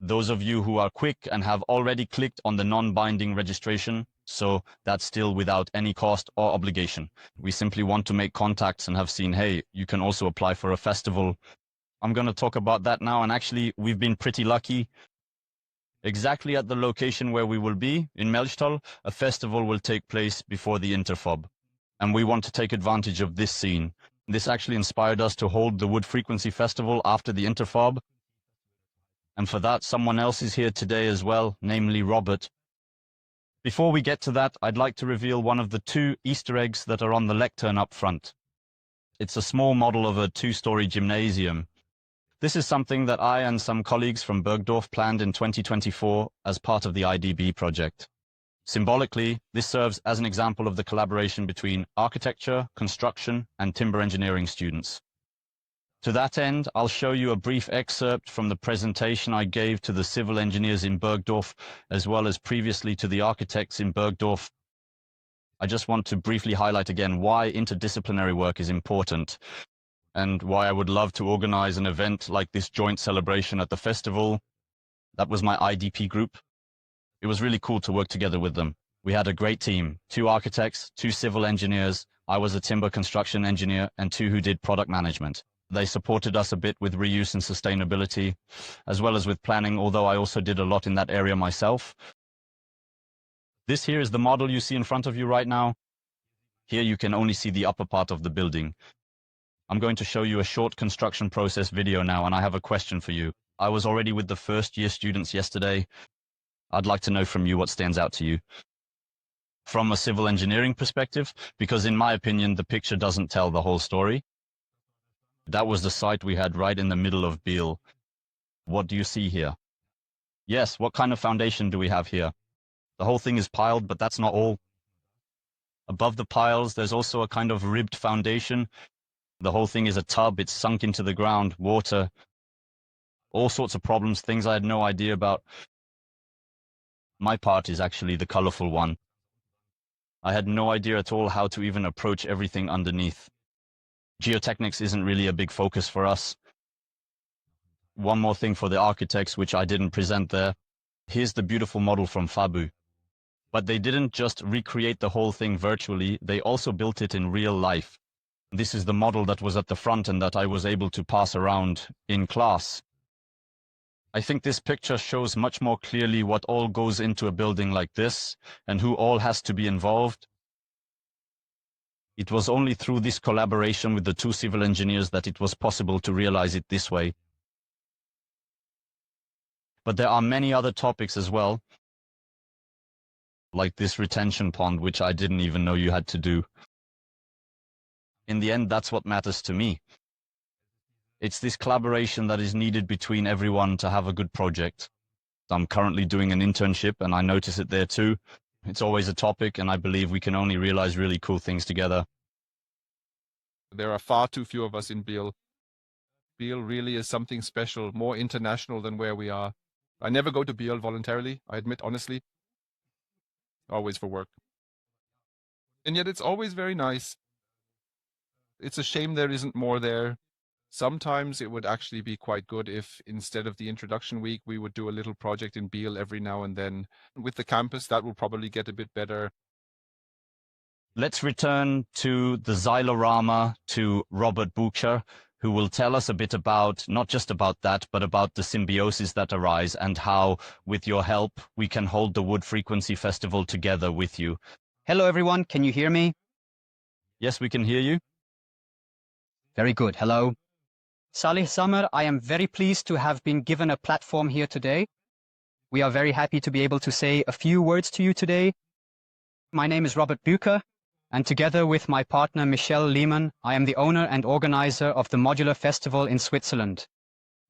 Those of you who are quick and have already clicked on the non-binding registration, so that's still without any cost or obligation. We simply want to make contacts and have seen, hey, you can also apply for a festival. I'm going to talk about that now, and actually we've been pretty lucky. Exactly at the location where we will be, in Melchthal, a festival will take place before the Interfob. And we want to take advantage of this scene. This actually inspired us to hold the Wood Frequency Festival after the Interfob. And for that, someone else is here today as well, namely Robert. Before we get to that, I'd like to reveal one of the 2 Easter eggs that are on the lectern up front. It's a small model of a 2-story gymnasium. This is something that I and some colleagues from Bergdorf planned in 2024 as part of the IDB project. Symbolically, this serves as an example of the collaboration between architecture, construction, and timber engineering students. To that end, I'll show you a brief excerpt from the presentation I gave to the civil engineers in Bergdorf, as well as previously to the architects in Bergdorf. I just want to briefly highlight again why interdisciplinary work is important, and why I would love to organize an event like this joint celebration at the festival. That was my IDP group. It was really cool to work together with them. We had a great team, 2 architects, 2 civil engineers. I was a timber construction engineer, and 2 who did product management. They supported us a bit with reuse and sustainability, as well as with planning, although I also did a lot in that area myself. This here is the model you see in front of you right now. Here you can only see the upper part of the building. I'm going to show you a short construction process video now, and I have a question for you. I was already with the first-year students yesterday. I'd like to know from you what stands out to you. From a civil engineering perspective, because in my opinion, the picture doesn't tell the whole story. That was the site we had right in the middle of Biel. What do you see here? Yes, what kind of foundation do we have here? The whole thing is piled, but that's not all. Above the piles, there's also a kind of ribbed foundation. The whole thing is a tub, it's sunk into the ground, water, all sorts of problems, things I had no idea about. My part is actually the colorful one. I had no idea at all how to even approach everything underneath. Geotechnics isn't really a big focus for us. One more thing for the architects, which I didn't present there. Here's the beautiful model from Fabu. But they didn't just recreate the whole thing virtually, they also built it in real life. This is the model that was at the front and that I was able to pass around in class. I think this picture shows much more clearly what all goes into a building like this and who all has to be involved. It was only through this collaboration with the two civil engineers that it was possible to realize it this way. But there are many other topics as well, like this retention pond, which I didn't even know you had to do. In the end, that's what matters to me. It's this collaboration that is needed between everyone to have a good project. I'm currently doing an internship, and I notice it there too. It's always a topic, and I believe we can only realize really cool things together. There are far too few of us in Biel. Biel really is something special, more international than where we are. I never go to Biel voluntarily, I admit honestly. Always for work. And yet it's always very nice. It's a shame there isn't more there. Sometimes it would actually be quite good if instead of the introduction week, we would do a little project in Biel every now and then. With the campus, that will probably get a bit better. Let's return to the Xylorama, to Robert Bucher, who will tell us a bit about, not just about that, but about the symbioses that arise and how, with your help, we can hold the Wood Frequency Festival together with you. Hello everyone, can you hear me? Yes, we can hear you. Very good, hello. Salih Samar, I am very pleased to have been given a platform here today. We are very happy to be able to say a few words to you today. My name is Robert Bucher, and together with my partner Michelle Lehmann, I am the owner and organizer of the Modular Festival in Switzerland.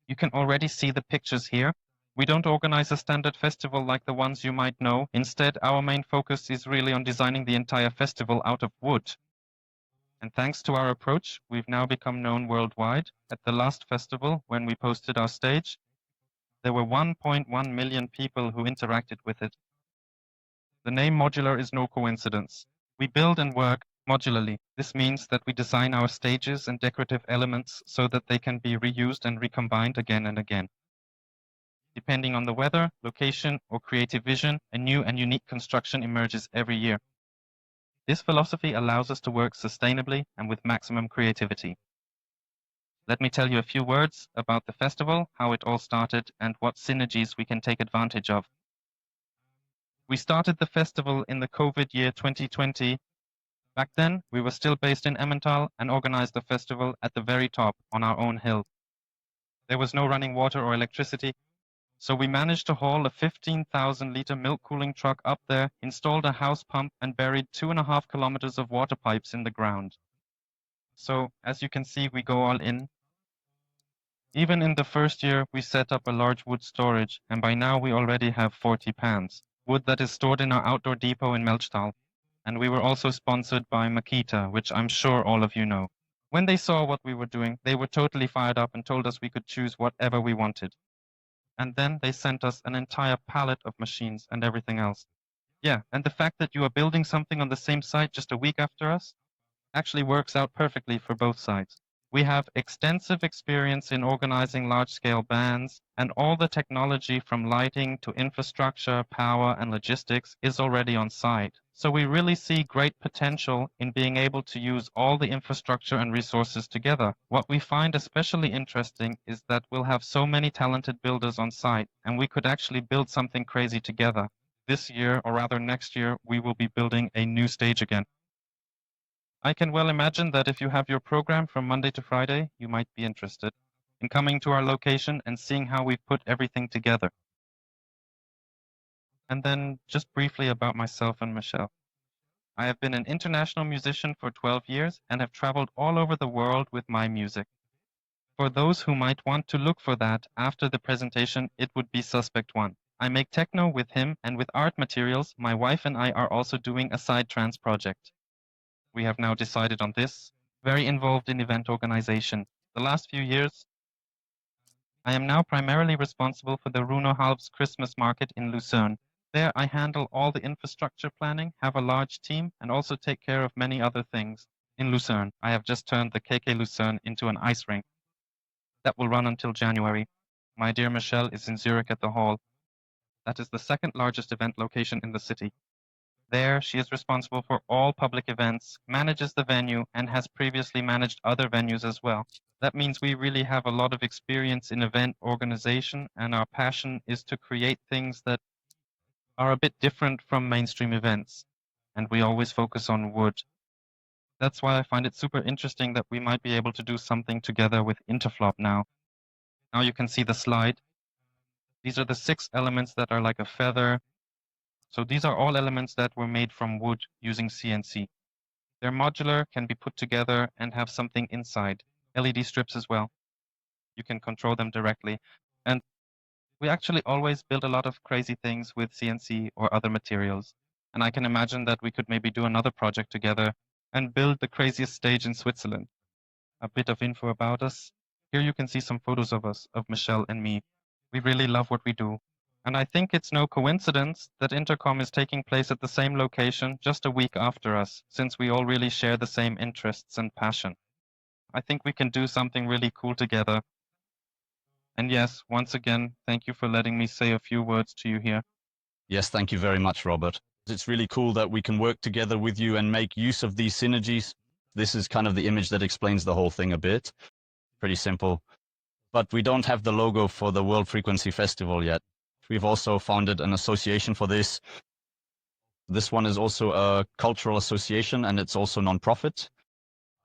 You can already see the pictures here. We don't organize a standard festival like the ones you might know. Instead, our main focus is really on designing the entire festival out of wood. And thanks to our approach, we've now become known worldwide. At the last festival, when we posted our stage, there were 1.1 million people who interacted with it. The name modular is no coincidence. We build and work modularly. This means that we design our stages and decorative elements so that they can be reused and recombined again and again. Depending on the weather, location, or creative vision, a new and unique construction emerges every year. This philosophy allows us to work sustainably and with maximum creativity. Let me tell you a few words about the festival, how it all started, and what synergies we can take advantage of. We started the festival in the COVID year 2020. Back then, we were still based in Emmental and organized the festival at the very top on our own hill. There was no running water or electricity, so we managed to haul a 15,000-liter milk cooling truck up there, installed a house pump, and buried 2.5 kilometers of water pipes in the ground. So, as you can see, we go all in. Even in the first year, we set up a large wood storage, and by now we already have 40 pans. Wood that is stored in our outdoor depot in Melchtal. And we were also sponsored by Makita, which I'm sure all of you know. When they saw what we were doing, they were totally fired up and told us we could choose whatever we wanted. And then they sent us an entire pallet of machines and everything else. Yeah, and the fact that you are building something on the same site just a week after us actually works out perfectly for both sides. We have extensive experience in organizing large-scale bands, and all the technology from lighting to infrastructure, power, and logistics is already on site. So we really see great potential in being able to use all the infrastructure and resources together. What we find especially interesting is that we'll have so many talented builders on site, and we could actually build something crazy together. This year, or rather next year, we will be building a new stage again. I can well imagine that if you have your program from Monday to Friday, you might be interested in coming to our location and seeing how we've put everything together. And then just briefly about myself and Michelle. I have been an international musician for 12 years and have traveled all over the world with my music. For those who might want to look for that after the presentation, it would be Suspect One. I make techno with him, and with art materials, my wife and I are also doing a side trance project. we have now decided on this. Very involved in event organization. The last few years, I am now primarily responsible for the Runohalv's Christmas market in Lucerne. There I handle all the infrastructure planning, have a large team, and also take care of many other things. In Lucerne, I have just turned the KK Lucerne into an ice rink. That will run until January. My dear Michelle is in Zurich at the hall. That is the second largest event location in the city. There, she is responsible for all public events, manages the venue, and has previously managed other venues as well. That means we really have a lot of experience in event organization, and our passion is to create things that are a bit different from mainstream events. And we always focus on wood. That's why I find it super interesting that we might be able to do something together with Interfob now. Now you can see the slide. These are the 6 elements that are like a feather. So these are all elements that were made from wood using CNC. They're modular, can be put together, and have something inside. LED strips as well. You can control them directly. And we actually always build a lot of crazy things with CNC or other materials. And I can imagine that we could maybe do another project together and build the craziest stage in Switzerland. A bit of info about us. Here you can see some photos of us, of Michelle and me. We really love what we do. And I think it's no coincidence that Intercom is taking place at the same location just a week after us, since we all really share the same interests and passion. I think we can do something really cool together. And yes, once again, thank you for letting me say a few words to you here. Yes, thank you very much, Robert. It's really cool that we can work together with you and make use of these synergies. This is kind of the image that explains the whole thing a bit. Pretty simple. But we don't have the logo for the World Frequency Festival yet. We've also founded an association for this. This one is also a cultural association, and it's also non-profit.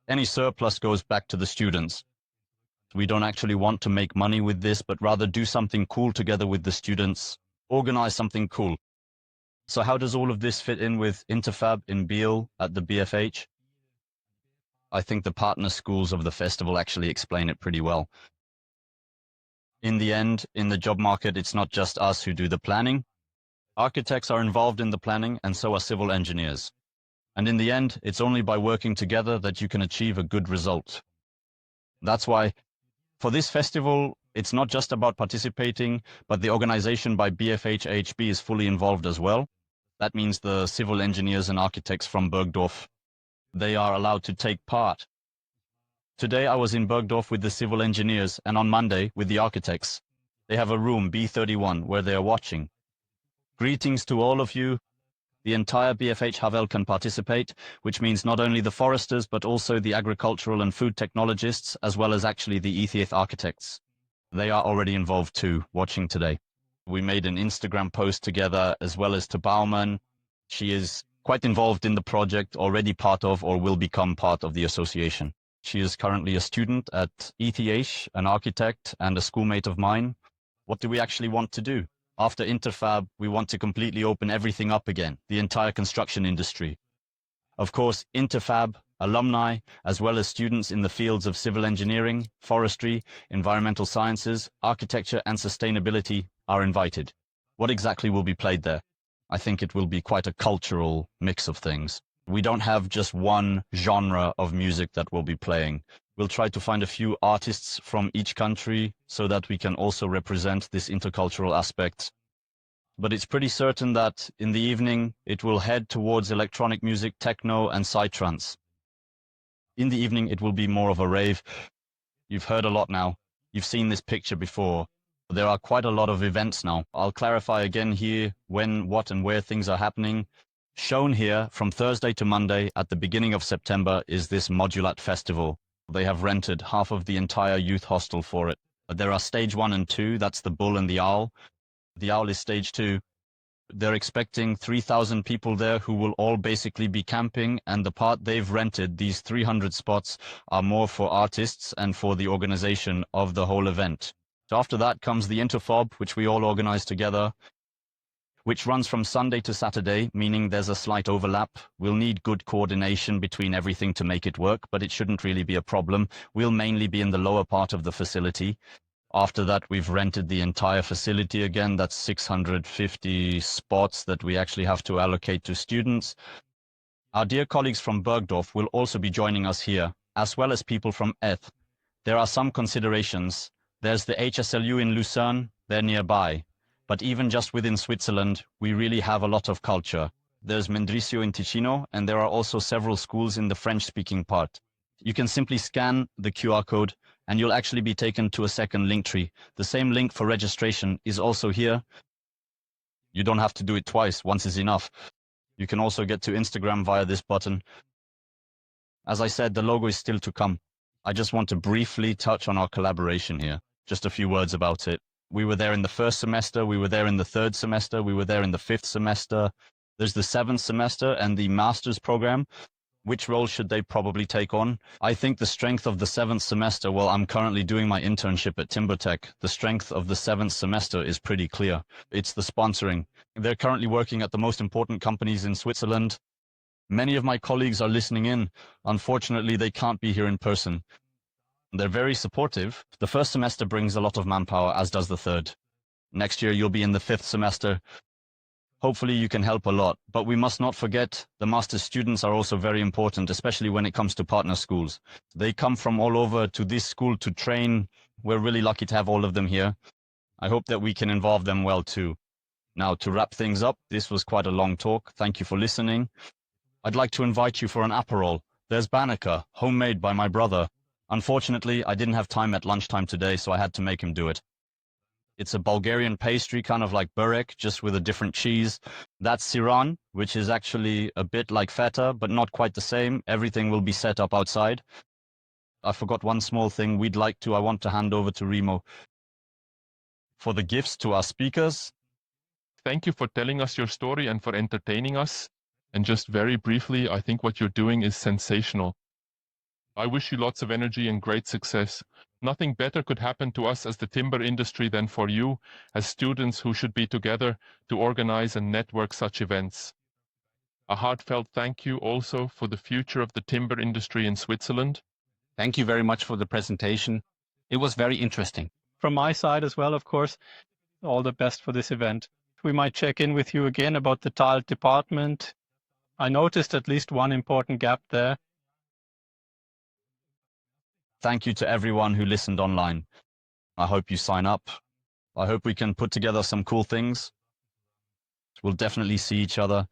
Any surplus goes back to the students. We don't actually want to make money with this, but rather do something cool together with the students, organize something cool. So how does all of this fit in with Interfab in Biel at the BFH? I think the partner schools of the festival actually explain it pretty well. In the end, in the job market, it's not just us who do the planning. Architects are involved in the planning, and so are civil engineers. And in the end, it's only by working together that you can achieve a good result. That's why, for this festival, it's not just about participating, but the organization by BFH AHB is fully involved as well. That means the civil engineers and architects from Bergdorf, they are allowed to take part. Today I was in Bergdorf with the civil engineers, and on Monday with the architects. They have a room, B31, where they are watching. Greetings to all of you. The entire BFH Havel can participate, which means not only the foresters, but also the agricultural and food technologists, as well as actually the ETH architects. They are already involved too, watching today. We made an Instagram post together, as well as to Baumann. She is quite involved in the project, already part of or will become part of the association. She is currently a student at ETH, an architect and a schoolmate of mine. What do we actually want to do? After Interfab, we want to completely open everything up again, the entire construction industry. Of course, Interfab, alumni, as well as students in the fields of civil engineering, forestry, environmental sciences, architecture and sustainability are invited. What exactly will be played there? I think it will be quite a cultural mix of things. We don't have just one genre of music that we'll be playing. We'll try to find a few artists from each country so that we can also represent this intercultural aspect. But it's pretty certain that in the evening it will head towards electronic music, techno and psytrance. In the evening it will be more of a rave. You've heard a lot now. You've seen this picture before. There are quite a lot of events now. I'll clarify again here when, what and where things are happening. Shown here from Thursday to Monday at the beginning of September is this Modular Festival. They have rented half of the entire youth hostel for it. There are stage 1 and 2, that's the bull and the owl. The owl is stage 2. They're expecting 3,000 people there who will all basically be camping, and the part they've rented, these 300 spots, are more for artists and for the organization of the whole event. So after that comes the Interfob, which we all organize together, which runs from Sunday to Saturday, meaning there's a slight overlap. We'll need good coordination between everything to make it work, but it shouldn't really be a problem. We'll mainly be in the lower part of the facility. After that, we've rented the entire facility again. That's 650 spots that we actually have to allocate to students. Our dear colleagues from Bergdorf will also be joining us here, as well as people from ETH. There are some considerations. There's the HSLU in Lucerne, they're nearby. But even just within Switzerland, we really have a lot of culture. There's Mendrisio in Ticino, and there are also several schools in the French-speaking part. You can simply scan the QR code, and you'll actually be taken to a second link tree. The same link for registration is also here. You don't have to do it twice, once is enough. You can also get to Instagram via this button. As I said, the logo is still to come. I just want to briefly touch on our collaboration here. Just a few words about it. We were there in the first semester, we were there in the third semester, we were there in the fifth semester. There's the seventh semester and the master's program. Which role should they probably take on? I think the strength of the seventh semester, well, I'm currently doing my internship at Timbertech. The strength of the seventh semester is pretty clear. It's the sponsoring. They're currently working at the most important companies in Switzerland. Many of my colleagues are listening in. Unfortunately, they can't be here in person. They're very supportive. The first semester brings a lot of manpower, as does the third. Next year, you'll be in the fifth semester. Hopefully you can help a lot, but we must not forget the master's students are also very important, especially when it comes to partner schools. They come from all over to this school to train. We're really lucky to have all of them here. I hope that we can involve them well too. Now, to wrap things up, this was quite a long talk. Thank you for listening. I'd like to invite you for an Aperol. There's Banneker, homemade by my brother. Unfortunately, I didn't have time at lunchtime today, so I had to make him do it. It's a Bulgarian pastry, kind of like burek, just with a different cheese. That's Siran, which is actually a bit like feta, but not quite the same. Everything will be set up outside. I forgot one small thing I want to hand over to Remo. For the gifts to our speakers. Thank you for telling us your story and for entertaining us. And just very briefly, I think what you're doing is sensational. I wish you lots of energy and great success. Nothing better could happen to us as the timber industry than for you, as students who should be together to organize and network such events. A heartfelt thank you also for the future of the timber industry in Switzerland. Thank you very much for the presentation. It was very interesting. From my side as well, of course, all the best for this event. We might check in with you again about the tiled department. I noticed at least one important gap there. Thank you to everyone who listened online. I hope you sign up. I hope we can put together some cool things. We'll definitely see each other.